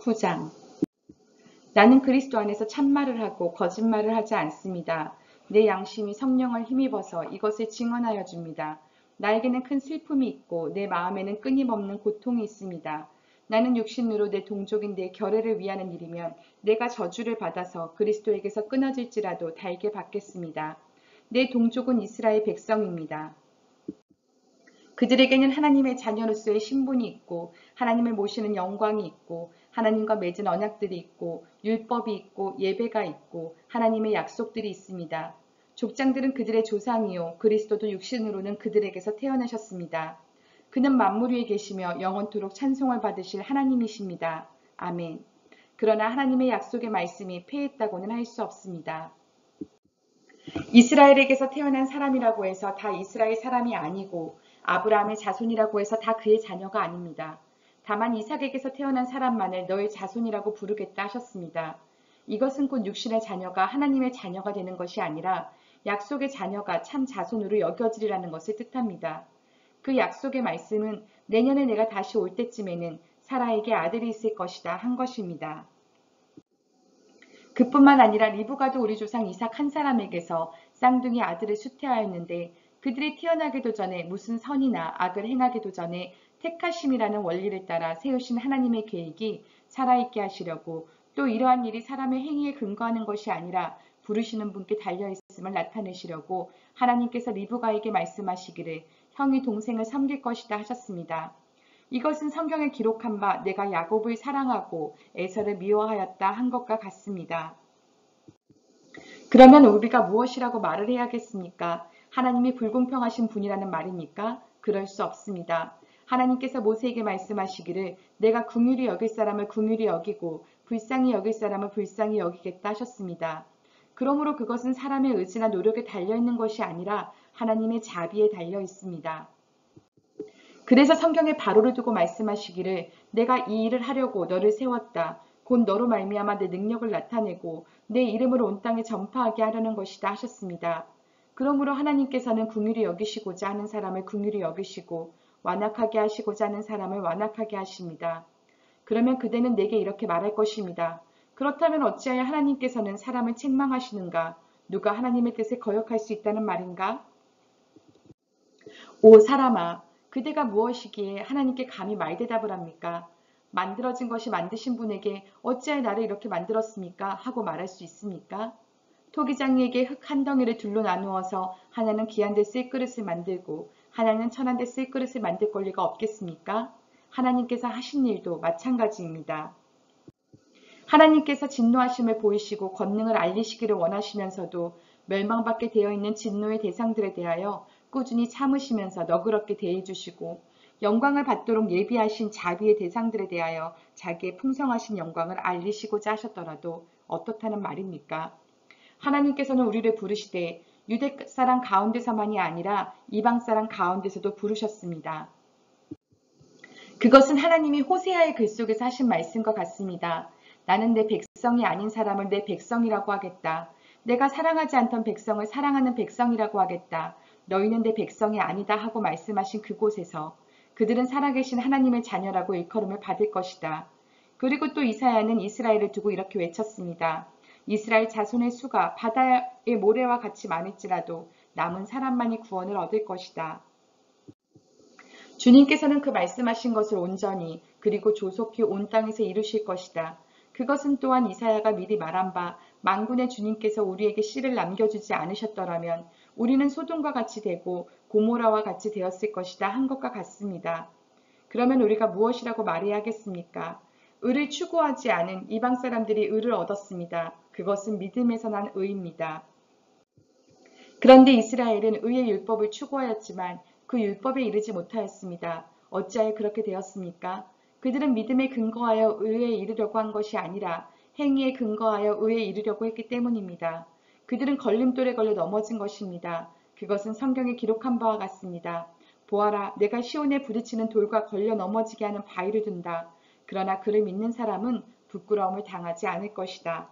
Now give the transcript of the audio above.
9장. 나는 그리스도 안에서 참말을 하고 거짓말을 하지 않습니다. 내 양심이 성령을 힘입어서 이것을 증언하여 줍니다. 나에게는 큰 슬픔이 있고 내 마음에는 끊임없는 고통이 있습니다. 나는 육신으로 내 동족인 내 결례를 위하는 일이면 내가 저주를 받아서 그리스도에게서 끊어질지라도 달게 받겠습니다. 내 동족은 이스라엘 백성입니다. 그들에게는 하나님의 자녀로서의 신분이 있고 하나님을 모시는 영광이 있고 하나님과 맺은 언약들이 있고 율법이 있고 예배가 있고 하나님의 약속들이 있습니다. 족장들은 그들의 조상이요 그리스도도 육신으로는 그들에게서 태어나셨습니다. 그는 만물 위에 계시며 영원토록 찬송을 받으실 하나님이십니다. 아멘. 그러나 하나님의 약속의 말씀이 패했다고는 할 수 없습니다. 이스라엘에게서 태어난 사람이라고 해서 다 이스라엘 사람이 아니고 아브라함의 자손이라고 해서 다 그의 자녀가 아닙니다. 다만 이삭에게서 태어난 사람만을 너의 자손이라고 부르겠다 하셨습니다. 이것은 곧 육신의 자녀가 하나님의 자녀가 되는 것이 아니라 약속의 자녀가 참 자손으로 여겨지리라는 것을 뜻합니다. 그 약속의 말씀은 내년에 내가 다시 올 때쯤에는 사라에게 아들이 있을 것이다 한 것입니다. 그뿐만 아니라 리브가도 우리 조상 이삭 한 사람에게서 쌍둥이 아들을 수태하였는데 그들이 태어나기도 전에 무슨 선이나 악을 행하기도 전에 택하심이라는 원리를 따라 세우신 하나님의 계획이 살아있게 하시려고 또 이러한 일이 사람의 행위에 근거하는 것이 아니라 부르시는 분께 달려있음을 나타내시려고 하나님께서 리브가에게 말씀하시기를 형이 동생을 섬길 것이다 하셨습니다. 이것은 성경에 기록한 바 내가 야곱을 사랑하고 에서를 미워하였다 한 것과 같습니다. 그러면 우리가 무엇이라고 말을 해야겠습니까? 하나님이 불공평하신 분이라는 말입니까? 그럴 수 없습니다. 하나님께서 모세에게 말씀하시기를 내가 긍휼히 여길 사람을 긍휼히 여기고 불쌍히 여길 사람을 불쌍히 여기겠다 하셨습니다. 그러므로 그것은 사람의 의지나 노력에 달려있는 것이 아니라 하나님의 자비에 달려 있습니다. 그래서 성경에 바로를 두고 말씀하시기를 내가 이 일을 하려고 너를 세웠다. 곧 너로 말미암아 내 능력을 나타내고 내 이름을 온 땅에 전파하게 하려는 것이다 하셨습니다. 그러므로 하나님께서는 긍휼히 여기시고자 하는 사람을 긍휼히 여기시고 완악하게 하시고자 하는 사람을 완악하게 하십니다. 그러면 그대는 내게 이렇게 말할 것입니다. 그렇다면 어찌하여 하나님께서는 사람을 책망하시는가? 누가 하나님의 뜻에 거역할 수 있다는 말인가? 오 사람아, 그대가 무엇이기에 하나님께 감히 말대답을 합니까? 만들어진 것이 만드신 분에게 어찌하여 나를 이렇게 만들었습니까? 하고 말할 수 있습니까? 토기장이에게 흙 한 덩이를 둘로 나누어서 하나는 귀한 데 쓸 그릇을 만들고 하나는 천한 데 쓸 그릇을 만들 권리가 없겠습니까? 하나님께서 하신 일도 마찬가지입니다. 하나님께서 진노하심을 보이시고 권능을 알리시기를 원하시면서도 멸망받게 되어 있는 진노의 대상들에 대하여 꾸준히 참으시면서 너그럽게 대해주시고 영광을 받도록 예비하신 자비의 대상들에 대하여 자기의 풍성하신 영광을 알리시고자 하셨더라도 어떻다는 말입니까? 하나님께서는 우리를 부르시되 유대 사람 가운데서만이 아니라 이방 사람 가운데서도 부르셨습니다. 그것은 하나님이 호세아의 글 속에서 하신 말씀과 같습니다. 나는 내 백성이 아닌 사람을 내 백성이라고 하겠다. 내가 사랑하지 않던 백성을 사랑하는 백성이라고 하겠다. 너희는 내 백성이 아니다 하고 말씀하신 그곳에서 그들은 살아계신 하나님의 자녀라고 일컬음을 받을 것이다. 그리고 또 이사야는 이스라엘을 두고 이렇게 외쳤습니다. 이스라엘 자손의 수가 바다의 모래와 같이 많을지라도 남은 사람만이 구원을 얻을 것이다. 주님께서는 그 말씀하신 것을 온전히 그리고 조속히 온 땅에서 이루실 것이다. 그것은 또한 이사야가 미리 말한 바 만군의 주님께서 우리에게 씨를 남겨주지 않으셨더라면 우리는 소돔과 같이 되고 고모라와 같이 되었을 것이다 한 것과 같습니다. 그러면 우리가 무엇이라고 말해야 하겠습니까? 의를 추구하지 않은 이방 사람들이 의를 얻었습니다. 그것은 믿음에서 난 의입니다. 그런데 이스라엘은 의의 율법을 추구하였지만 그 율법에 이르지 못하였습니다. 어찌하여 그렇게 되었습니까? 그들은 믿음에 근거하여 의에 이르려고 한 것이 아니라 행위에 근거하여 의에 이르려고 했기 때문입니다. 그들은 걸림돌에 걸려 넘어진 것입니다. 그것은 성경에 기록한 바와 같습니다. 보아라, 내가 시온에 부딪히는 돌과 걸려 넘어지게 하는 바위를 둔다. 그러나 그를 믿는 사람은 부끄러움을 당하지 않을 것이다.